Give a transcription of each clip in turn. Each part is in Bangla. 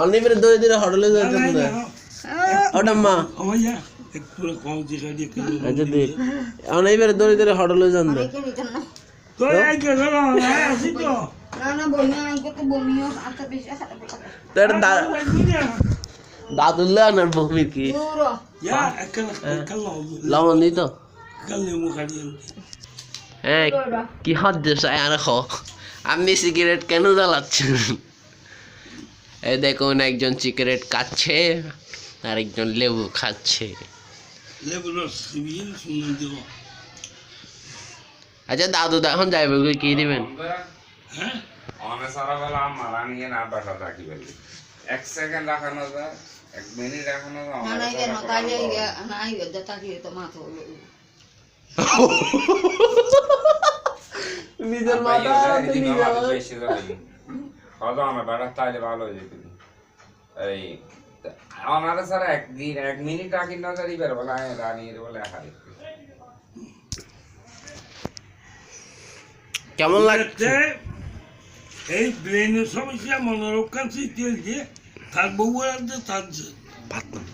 অনলি ফিরে দৌড়ে দৌড়ে হডলে যাচ্ছে না ওটা মা আচ্ছা দে অনলি ফিরে দৌড়ে দৌড়ে হডলে যান দে তোর দাদুল্লা আনার বমি কি লবণ দিই তো হ্যাঁ কি হাত দেশ আর আপনি সিগারেট কেন জ্বালাচ্ছেন এই দেখুন একজন সিগারেট খাচ্ছে আর একজন লেবু খাচ্ছে আচ্ছা দাদু এখন যাইবে কি দিবেন এক সেকেন্ড রাখানো যায় 1 মিনিট রাখানো নিজের মাথা তাইলে ভালো হয়ে যেত এই আমার স্যার 1 মিনিট রাখি না দিবার বলে রানির বলে হারি কেমন লাগছে এই ব্রেনের সমস্যা মনোরক্ষণ সিস্টেম দিয়ে থাকবো বলতে থাকছে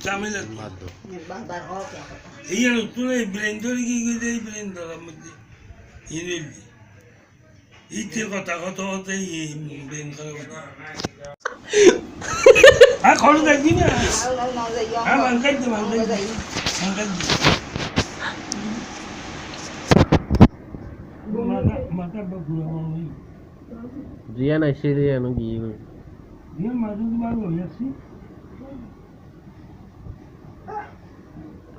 ঝামেলা এই নতুন এই ব্রেন ধরে কি করে এই ব্রেন ধরার মধ্যে ইচ্ছে কথা কথা হতে এই ব্রেন ধরা আর খরচ দেখবি না হ্যাঁ ভাঙ্গাই দি মাথা ঘুরা রিয়া নাই সে রিয়া না গিয়ে রিয়া মাথা ভালো হয়ে আসছি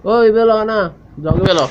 ওই বেলো না জগে বেলো